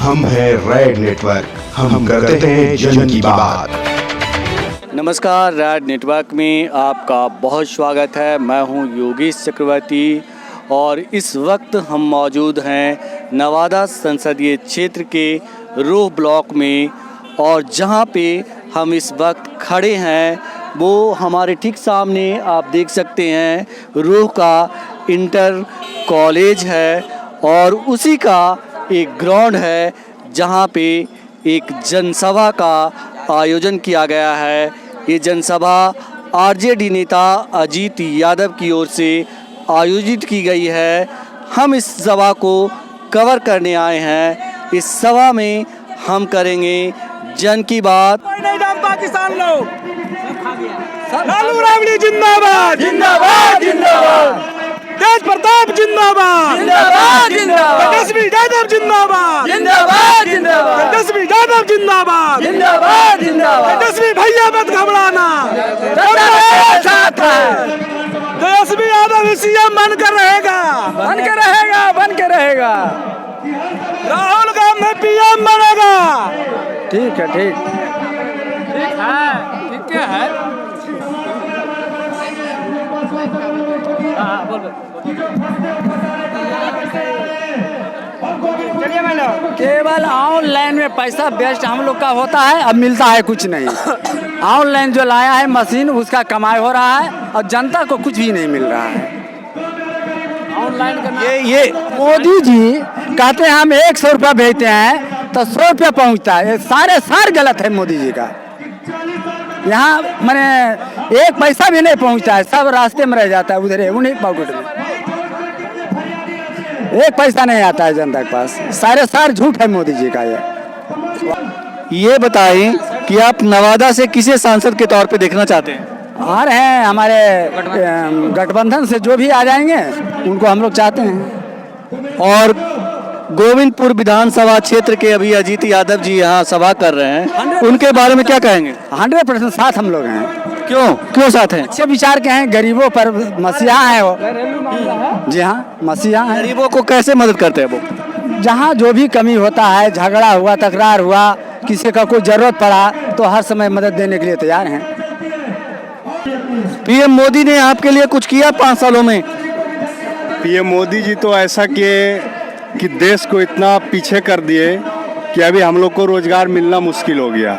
हम हैं red network, हम करते हैं जन की बात। नमस्कार, रेड नेटवर्क में आपका बहुत स्वागत है। मैं हूं योगेश चक्रवर्ती और इस वक्त हम मौजूद हैं नवादा संसदीय क्षेत्र के रोह ब्लॉक में, और जहां पे हम इस वक्त खड़े हैं वो हमारे ठीक सामने आप देख सकते हैं रोह का इंटर कॉलेज है, और उसी का एक ग्राउंड है जहां पे एक जनसभा का आयोजन किया गया है। ये जनसभा आरजेडी नेता अजीत यादव की ओर से आयोजित की गई है। हम इस सभा को कवर करने आए हैं। इस सभा में हम करेंगे जन की बात। नहीं जानता किसान लोग। लालू राबड़ी जिंदाबाद जिंदाबाद जिंदाबाद। तेज प्रताप जिंदाबाद जिंदाबाद जिंदाबाद। तेजस्वी यादव जिंदाबाद जिंदाबाद जिंदाबाद। तेजस्वी यादव जिंदाबाद जिंदाबाद जिंदाबाद। तेजस्वी भैया मत घबराना, साथ है। तेजस्वी यादव सीएम बनकर रहेगा, बनकर रहेगा, बनकर रहेगा। राहुल गांधी पीएम बनेगा। ठीक है, ठीक है, ठीक है। केवल ऑनलाइन में पैसा बेस्ट हम लोग का होता है, अब मिलता है कुछ नहीं। ऑनलाइन जो लाया है मशीन, उसका कमाई हो रहा है और जनता को कुछ भी नहीं मिल रहा है। ऑनलाइन ये मोदी जी कहते हैं हम 100 रुपया भेजते हैं तो 100 रुपया पहुँचता है। ये सारे गलत है मोदी जी का। यहाँ मैंने एक पैसा भी नहीं पहुँचता है, सब रास्ते में रह जाता है, उधर उन्हीं पॉकेट में एक पैसा नहीं आता है जनता के पास। सारे झूठ है मोदी जी का। ये बताएं कि आप नवादा से किसे सांसद के तौर पे देखना चाहते हैं? आ रहे हैं हमारे गठबंधन से जो भी आ जाएंगे उनको हम लोग चाहते हैं। और गोविंदपुर विधानसभा क्षेत्र के अभी अजीत यादव जी यहाँ सभा कर रहे हैं, उनके बारे में क्या कहेंगे? 100% साथ हम लोग हैं। क्यों साथ हैं? अच्छे विचार के हैं, गरीबों पर मसीहा है वो। जी हाँ, मसीहा है। गरीबों को कैसे मदद करते हैं वो? जहाँ जो भी कमी होता है, झगड़ा हुआ, तकरार हुआ, किसी का कोई जरूरत पड़ा तो हर समय मदद देने के लिए तैयार हैं। पीएम मोदी ने आपके लिए कुछ किया 5 सालों में? पीएम मोदी जी तो ऐसा किए कि देश को इतना पीछे कर दिए कि अभी हम लोग को रोजगार मिलना मुश्किल हो गया।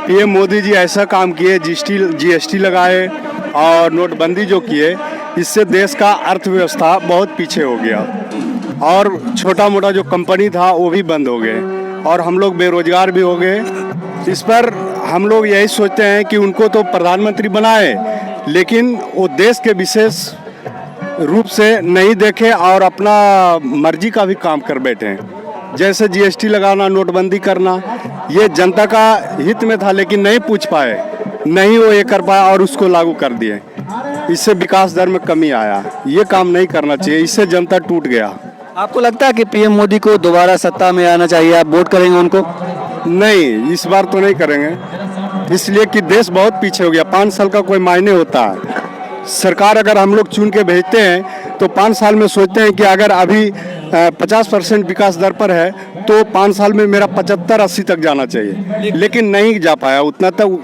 पीएम मोदी जी ऐसा काम किए, जीएसटी लगाए और नोटबंदी जो किए, इससे देश का अर्थव्यवस्था बहुत पीछे हो गया और छोटा मोटा जो कंपनी था वो भी बंद हो गए और हम लोग बेरोजगार भी हो गए। इस पर हम लोग यही सोचते हैं कि उनको तो प्रधानमंत्री बनाए, लेकिन वो देश के विशेष रूप से नहीं देखे और अपना मर्जी का भी काम कर बैठे। जैसे जीएसटी लगाना, नोटबंदी करना, ये जनता का हित में था लेकिन नहीं पूछ पाए, नहीं वो ये कर पाया और उसको लागू कर दिए। इससे विकास दर में कमी आया। ये काम नहीं करना चाहिए, इससे जनता टूट गया। आपको लगता है कि पीएम मोदी को दोबारा सत्ता में आना चाहिए? आप वोट करेंगे उनको? नहीं, इस बार तो नहीं करेंगे, इसलिए कि देश बहुत पीछे हो गया। 5 साल का कोई मायने होता है? सरकार अगर हम लोग चुन के भेजते हैं तो 5 साल में सोचते हैं कि अगर अभी 50% विकास दर पर है तो 5 साल में मेरा 75-80 तक जाना चाहिए, लेकिन नहीं जा पाया। उतना तक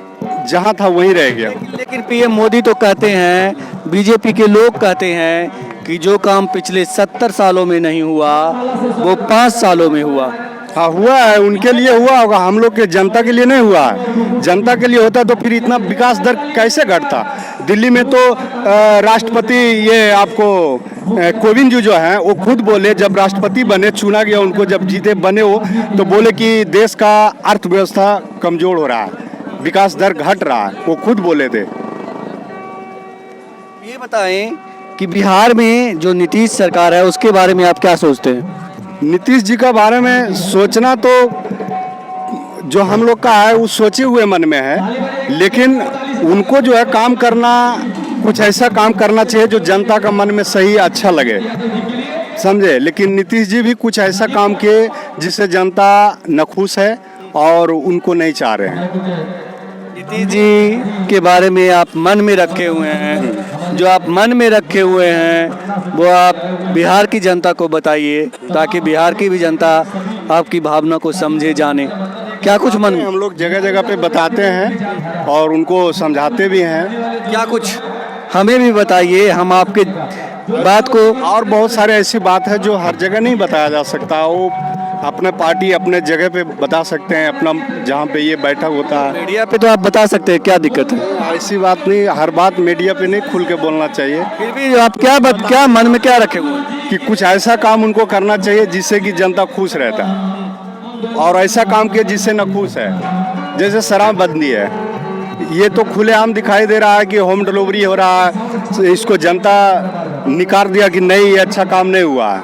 जहाँ था वहीं रह गया। लेकिन पीएम मोदी तो कहते हैं, बीजेपी के लोग कहते हैं कि जो काम पिछले 70 सालों में नहीं हुआ वो 5 सालों में हुआ। हाँ, हुआ है, उनके लिए हुआ होगा, हम लोग के जनता के लिए नहीं हुआ है। जनता के लिए होता तो फिर इतना विकास दर कैसे घटता? दिल्ली में तो राष्ट्रपति ये आपको कोविंद जी जो हैं वो खुद बोले, जब राष्ट्रपति बने, चुना गया उनको, जब जीते बने वो, तो बोले कि देश का अर्थव्यवस्था कमजोर हो रहा है, विकास दर घट रहा है, वो खुद बोले थे। ये बताएं कि बिहार में जो नीतीश सरकार है उसके बारे में आप क्या सोचते हैं? नीतीश जी का बारे में सोचना तो जो हम लोग का है वो सोचे हुए मन में है, लेकिन उनको जो है काम करना, कुछ ऐसा काम करना चाहिए जो जनता का मन में सही अच्छा लगे, समझे। लेकिन नीतीश जी भी कुछ ऐसा काम किए जिससे जनता नाखुश है और उनको नहीं चाह रहे हैं। नीतीश जी के बारे में आप मन में रखे हुए हैं, जो आप मन में रखे हुए हैं वो आप बिहार की जनता को बताइए, ताकि बिहार की भी जनता आपकी भावना को समझे, जाने। क्या कुछ मन में? हम लोग जगह जगह पे बताते हैं और उनको समझाते भी हैं। क्या कुछ हमें भी बताइए, हम आपके बात को। और बहुत सारे ऐसी बात है जो हर जगह नहीं बताया जा सकता, वो अपने पार्टी अपने जगह पे बता सकते हैं, अपना जहाँ पे ये बैठक होता है। मीडिया पे तो आप बता सकते हैं, क्या दिक्कत है? ऐसी बात नहीं, हर बात मीडिया पे नहीं खुल के बोलना चाहिए। फिर भी आप क्या मन में क्या रखे हुए हैं? कि कुछ ऐसा काम उनको करना चाहिए जिससे कि जनता खुश रहता है, और ऐसा काम किया जिससे न खुश है। जैसे शराबबंदी है, ये तो खुलेआम दिखाई दे रहा है कि होम डिलीवरी हो रहा है, इसको जनता निकार दिया कि नहीं, ये अच्छा काम नहीं हुआ है।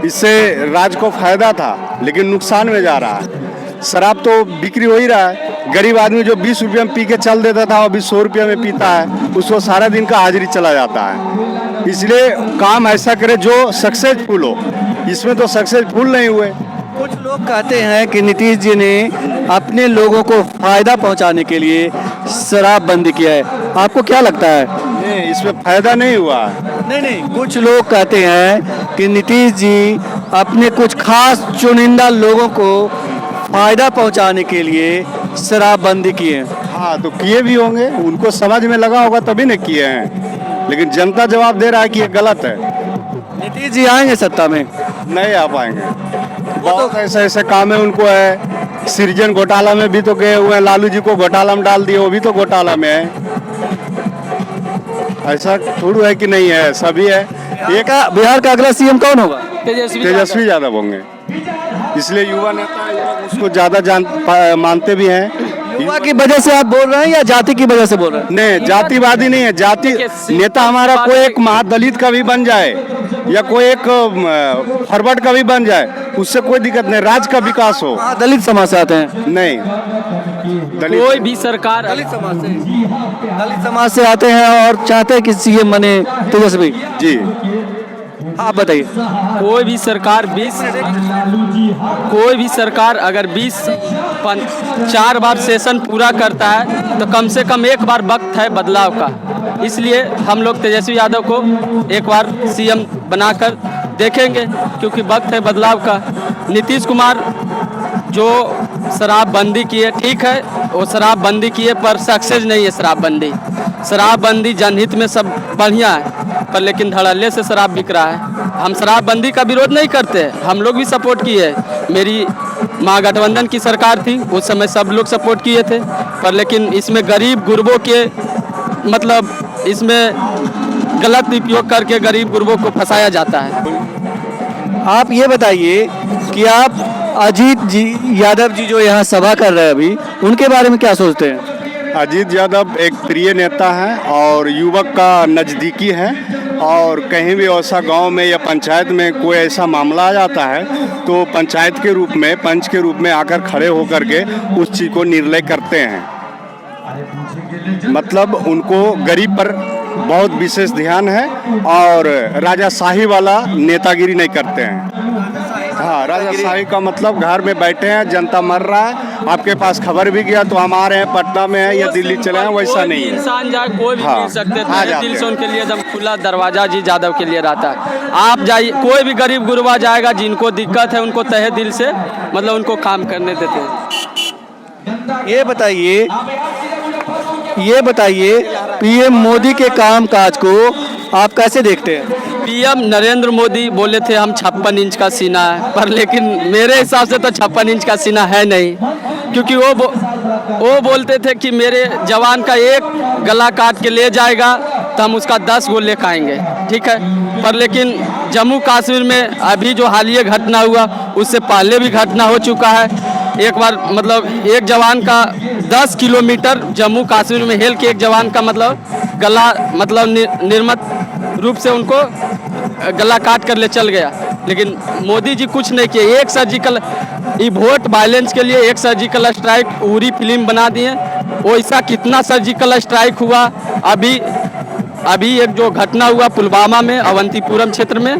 इससे राज्य को फायदा था लेकिन नुकसान में जा रहा है। शराब तो बिक्री हो ही रहा है, गरीब आदमी जो 20 रुपये में पी के चल देता था अभी 100 रुपये में पीता है, उसको सारा दिन का हाजिरी चला जाता है। इसलिए काम ऐसा करे जो सक्सेसफुल हो, इसमें तो सक्सेसफुल नहीं हुए। कुछ लोग कहते हैं कि नीतीश जी ने अपने लोगों को फायदा पहुंचाने के लिए शराब बंद किया है, आपको क्या लगता है? नहीं, इसमें फायदा नहीं हुआ। नहीं, कुछ लोग कहते हैं कि नीतीश जी अपने कुछ खास चुनिंदा लोगों को फायदा पहुंचाने के लिए शराबबंदी किए हैं। हाँ, तो किए भी होंगे, उनको समझ में लगा होगा तभी न किए हैं, लेकिन जनता जवाब दे रहा है कि ये गलत है। नीतीश जी आएंगे सत्ता में? नहीं आ पाएंगे। बहुत ऐसे ऐसे काम है उनको है। सृजन घोटाला में भी तो गए हुए हैं, लालू जी को घोटाला में डाल दिए, वो भी तो घोटाला में है। ऐसा थोड़ा है कि नहीं है, सभी है। बिहार का अगला सीएम कौन होगा? तेजस्वी यादव होंगे, इसलिए युवा नेता उसको ज्यादा मानते भी हैं। युवा की वजह से आप बोल रहे हैं या जाति की वजह से बोल रहे हैं? नहीं, जातिवादी नहीं है। जाति नेता हमारा कोई एक महादलित का भी बन जाए या कोई एक फॉरवर्ड का भी बन जाए, उससे कोई दिक्कत नहीं, राज्य का विकास हो। दलित समाज से आते हैं? नहीं, कोई भी सरकार दलित समाज से आते हैं और चाहते हैं कि सीएम बने तेजस्वी जी। आप बताइए। कोई भी सरकार अगर 4 बार सेशन पूरा करता है तो कम से कम एक बार वक्त है बदलाव का। इसलिए हम लोग तेजस्वी यादव को एक बार सीएम बनाकर देखेंगे, क्योंकि वक्त है बदलाव का। नीतीश कुमार जो शराबबंदी किए, ठीक है, वो शराबबंदी किए पर सक्सेस नहीं है शराबबंदी। शराबबंदी जनहित में सब बढ़िया है, पर लेकिन धड़ल्ले से शराब बिक रहा है। हम शराबबंदी का विरोध नहीं करते, हम लोग भी सपोर्ट किए। मेरी महागठबंधन की सरकार थी, उस समय सब लोग सपोर्ट किए थे, पर लेकिन इसमें गरीब गुरबों के मतलब इसमें गलत उपयोग करके गरीब गुरबों को फंसाया जाता है। आप ये बताइए कि आप अजीत जी यादव जी जो यहाँ सभा कर रहे हैं अभी, उनके बारे में क्या सोचते हैं? अजीत यादव एक प्रिय नेता है और युवक का नज़दीकी है, और कहीं भी ऐसा गांव में या पंचायत में कोई ऐसा मामला आ जाता है तो पंचायत के रूप में, पंच के रूप में आकर खड़े होकर के उस चीज़ को निर्णय करते हैं। मतलब उनको गरीब पर बहुत विशेष ध्यान है और राजाशाही वाला नेतागिरी नहीं करते हैं। हाँ, राजाशाही का मतलब घर में बैठे हैं, जनता मर रहा है, आपके पास खबर भी गया तो हम आ रहे हैं, पटना में है या दिल्ली चले हैं, वैसा नहीं है। इंसान जाए कोई भी हाँ, मिल सकते आ हैं, जाते दिल से हैं। उनके लिए एकदम खुला दरवाजा जी यादव के लिए रहता है। आप जाइए, कोई भी गरीब गुरबा जाएगा, जिनको दिक्कत है उनको तहे दिल से मतलब उनको काम करने देते हैं। ये बताइए पीएम मोदी के कामकाज को आप कैसे देखते हैं? पीएम नरेंद्र मोदी बोले थे हम 56 इंच का सीना है, पर लेकिन मेरे हिसाब से तो 56 इंच का सीना है नहीं, क्योंकि वो बोलते थे कि मेरे जवान का एक गला काट के ले जाएगा तो हम उसका 10 गो लेकर आएंगे, ठीक है। पर लेकिन जम्मू कश्मीर में अभी जो हालिया घटना हुआ, उससे पहले भी घटना हो चुका है। एक बार मतलब एक जवान का 10 किलोमीटर जम्मू कश्मीर में हेल के एक जवान का मतलब गला मतलब निर्मत रूप से उनको गला काट कर ले चल गया, लेकिन मोदी जी कुछ नहीं किए। एक सर्जिकल वोट वायलेंस के लिए एक सर्जिकल स्ट्राइक उरी फिल्म बना दिए। वैसा कितना सर्जिकल स्ट्राइक हुआ अभी एक जो घटना हुआ पुलवामा में अवंतीपुरम क्षेत्र में,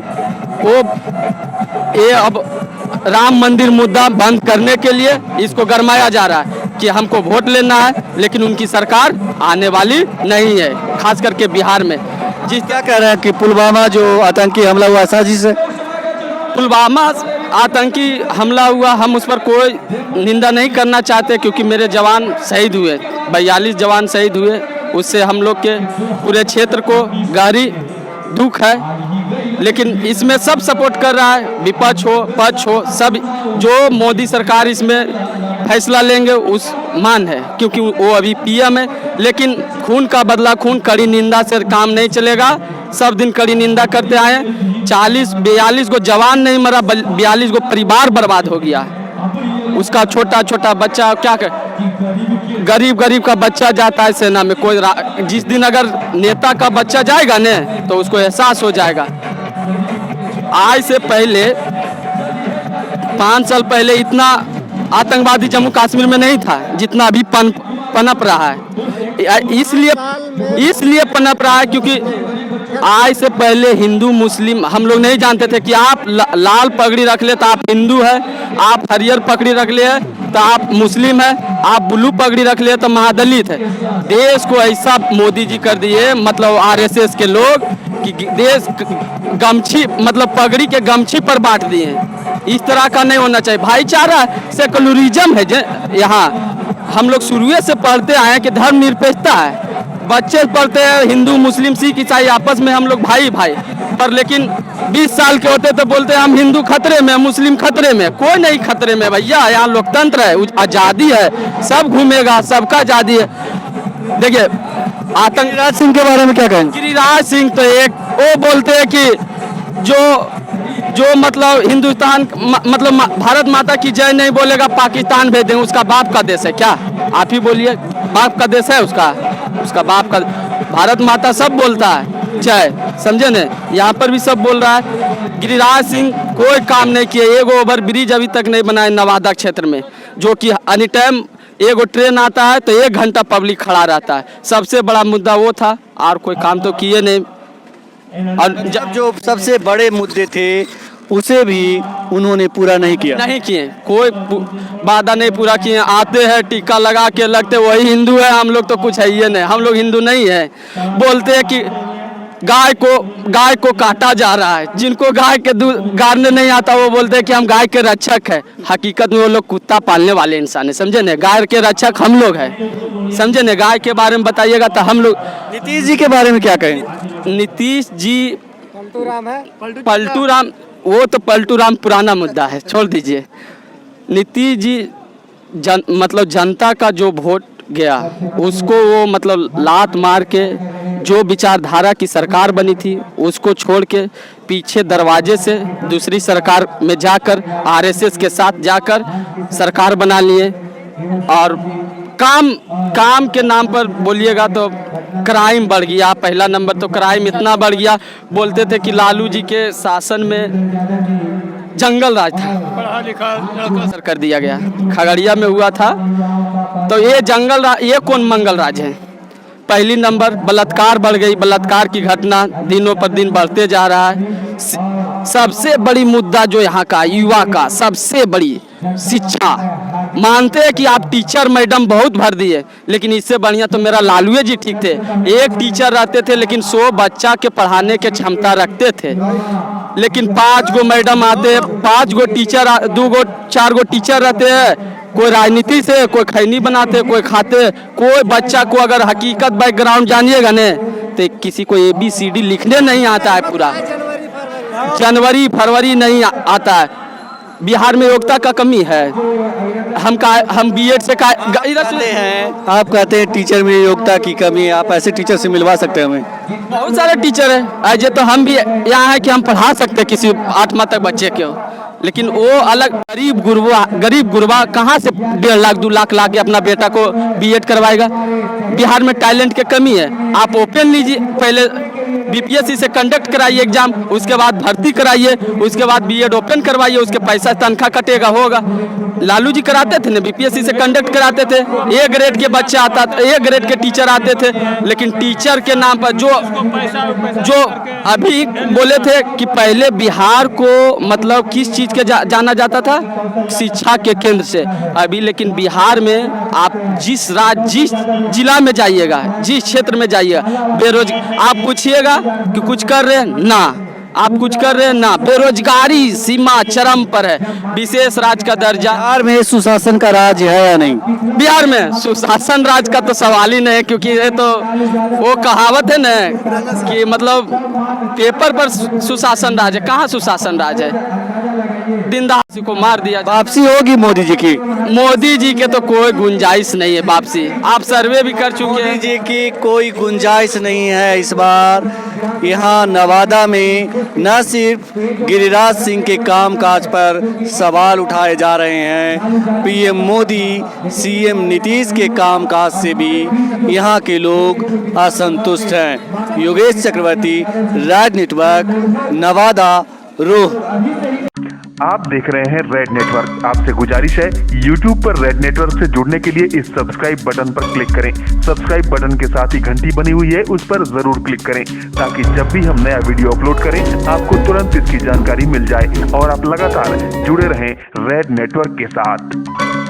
वो ये अब राम मंदिर मुद्दा बंद करने के लिए इसको गरमाया जा रहा है। कि हमको वोट लेना है, लेकिन उनकी सरकार आने वाली नहीं है, खास करके बिहार में। जी क्या कह रहे हैं कि पुलवामा जो आतंकी हमला हुआ साजिश है? पुलवामा आतंकी हमला हुआ, हम उस पर कोई निंदा नहीं करना चाहते, क्योंकि मेरे जवान शहीद हुए, 42 जवान शहीद हुए। उससे हम लोग के पूरे क्षेत्र को गहरी दुख है, लेकिन इसमें सब सपोर्ट कर रहा है, विपक्ष हो पक्ष हो सब। जो मोदी सरकार इसमें फैसला लेंगे उस मान है, क्योंकि वो अभी पीएम है। लेकिन खून का बदला खून, कड़ी निंदा से काम नहीं चलेगा। सब दिन कड़ी निंदा करते आए। 40-42 को जवान नहीं मरा, 42 को परिवार बर्बाद हो गया। उसका छोटा छोटा बच्चा क्या कर, गरीब का बच्चा जाता है सेना में। कोई जिस दिन अगर नेता का बच्चा जाएगा ने तो उसको एहसास हो जाएगा। आज से पहले 5 साल पहले इतना आतंकवादी जम्मू कश्मीर में नहीं था जितना अभी पनप रहा है। इसलिए पनप रहा है क्योंकि आज से पहले हिंदू मुस्लिम हम लोग नहीं जानते थे कि आप लाल पगड़ी रख ले तो आप हिंदू है, आप हरियर पगड़ी रख ले तो आप मुस्लिम है, आप ब्लू पगड़ी रख ले तो महादलित है। देश को ऐसा मोदी जी कर दिए, मतलब आरएसएस के लोग, कि देश गमछी मतलब पगड़ी के गमछी पर बांट दिए हैं। इस तरह का नहीं होना चाहिए। भाईचारा सेकुलरिज्म है यहाँ। हम लोग शुरू से पढ़ते आए हैं कि धर्मनिरपेक्षता है। बच्चे पढ़ते हैं हिंदू मुस्लिम सिख ईसाई आपस में हम लोग भाई भाई, पर लेकिन 20 साल के होते तो बोलते हैं हम हिंदू खतरे में, मुस्लिम खतरे में। कोई नहीं खतरे में भैया, यहाँ लोकतंत्र है, आज़ादी है, सब घूमेगा, सबका आज़ादी है। देखिए आतंक गिरिराज सिंह के बारे में क्या कहेंगे? गिरिराज सिंह तो एक वो बोलते हैं कि जो मतलब हिंदुस्तान मतलब भारत माता की जय नहीं बोलेगा पाकिस्तान भेज देंगे। उसका बाप का देश है क्या? आप ही बोलिए, बाप का देश है उसका बाप का। भारत माता सब बोलता है जय, समझे न? यहाँ पर भी सब बोल रहा है। गिरिराज सिंह कोई काम नहीं किए, एगो ओवर ब्रिज अभी तक नहीं बनाए नवादा क्षेत्र में, जो कि एनी टाइम एगो ट्रेन आता है तो 1 घंटा पब्लिक खड़ा रहता है। सबसे बड़ा मुद्दा वो था, और कोई काम तो किए नहीं। और जब जो सबसे बड़े मुद्दे थे उसे भी उन्होंने पूरा नहीं किए, कोई वादा नहीं पूरा किए। आते हैं टीका लगा के लगते वही हिंदू है, हम लोग तो कुछ है ही नहीं, हम लोग हिंदू नहीं है। बोलते हैं कि गाय को काटा जा रहा है, जिनको गाय के दूध गाड़ने नहीं आता वो बोलते हैं कि हम गाय के रक्षक है। हकीकत में वो लोग कुत्ता पालने वाले इंसान है, समझे न? गाय के रक्षक हम लोग हैं, समझे न? गाय के बारे में बताइएगा तो हम लोग। नीतीश जी के बारे में क्या कहेंगे? नीतीश जी पलटू राम, वो तो पलटू राम पुराना मुद्दा है, छोड़ दीजिए। नीतीश जी मतलब जनता का जो वोट गया उसको वो मतलब लात मार के जो विचारधारा की सरकार बनी थी उसको छोड़ के पीछे दरवाजे से दूसरी सरकार में जाकर आरएसएस के साथ जाकर सरकार बना लिए। और काम के नाम पर बोलिएगा तो क्राइम बढ़ गया। पहला नंबर तो क्राइम इतना बढ़ गया, बोलते थे कि लालू जी के शासन में जंगल राज था, पढ़ा लिखा लड़का कर दिया गया, खगड़िया में हुआ था। तो ये जंगल राज, ये कौन मंगल राज है? पहली नंबर बलात्कार बढ़ गई, बलात्कार की घटना दिनों पर दिन बढ़ते जा रहा है। सबसे बड़ी मुद्दा जो यहाँ का युवा का सबसे बड़ी शिक्षा। मानते हैं कि आप टीचर मैडम बहुत भर दिए, लेकिन इससे बढ़िया तो मेरा लालू जी ठीक थे। एक टीचर रहते थे लेकिन 100 बच्चा के पढ़ाने के क्षमता रखते थे। लेकिन 5 गो मैडम आते, 5 गो टीचर, 2 गो 4 गो टीचर रहते हैं। कोई राजनीति से, कोई खैनी बनाते, कोई खाते। कोई बच्चा को अगर हकीकत बैकग्राउंड जानिएगा न तो किसी को ABCD लिखने नहीं आता है, पूरा जनवरी फरवरी नहीं आता है। बिहार में योग्यता का कमी है। हम बीएड से आप कहते हैं टीचर में योग्यता की कमी है, आप ऐसे टीचर से मिलवा सकते हैं हमें? बहुत सारे टीचर हैं ऐसे, तो हम भी यहाँ है कि हम पढ़ा सकते हैं किसी 8वां तक बच्चे को। लेकिन वो अलग गरीब गुरबा कहाँ से 1.5 लाख 2 लाख ला के अपना बेटा को बीएड करवाएगा? बिहार में टैलेंट की कमी है। आप ओपन लीजिए, पहले बीपीएससी से कंडक्ट कराइए एग्जाम, उसके बाद भर्ती कराइए, उसके बाद बीएड ओपन करवाइए, उसके पैसा तनख्वाह कटेगा होगा। लालू जी कराते थे ना, बीपीएससी से कंडक्ट कराते थे, ए ग्रेड के बच्चे आता, ए ग्रेड के टीचर आते थे, लेकिन टीचर के नाम पर जो अभी बोले थे कि पहले बिहार को मतलब किस चीज़ के जाना जाता था, शिक्षा के केंद्र से। अभी लेकिन बिहार में आप जिस जिला में जाइएगा, जिस क्षेत्र में जाइएगा, आप पूछिएगा कि कुछ कर रहे हैं ना, आप कुछ कर रहे हैं ना, बेरोजगारी सीमा चरम पर है, विशेष राज्य का दर्जा। बिहार में सुशासन का राज है या नहीं? बिहार में सुशासन राज का तो सवाल ही नहीं है, क्योंकि ये तो वो कहावत है ना कि मतलब पेपर पर सुशासन राज है, कहाँ सुशासन राज है। दिन दहाड़े को मार दिया। वापसी होगी मोदी जी की? मोदी जी के तो कोई गुंजाइश नहीं है वापसी, आप सर्वे भी कर चुके मोदी हैं। जी की कोई गुंजाइश नहीं है इस बार। यहाँ नवादा में न सिर्फ गिरिराज सिंह के कामकाज पर सवाल उठाए जा रहे हैं, पीएम मोदी, सीएम नीतीश के कामकाज से भी यहाँ के लोग असंतुष्ट हैं। योगेश चक्रवर्ती, राज नेटवर्क, नवादा, रोह। आप देख रहे हैं रेड नेटवर्क। आपसे गुजारिश है, YouTube पर रेड नेटवर्क से जुड़ने के लिए इस सब्सक्राइब बटन पर क्लिक करें। सब्सक्राइब बटन के साथ ही घंटी बनी हुई है, उस पर जरूर क्लिक करें ताकि जब भी हम नया वीडियो अपलोड करें आपको तुरंत इसकी जानकारी मिल जाए और आप लगातार जुड़े रहें रेड नेटवर्क के साथ।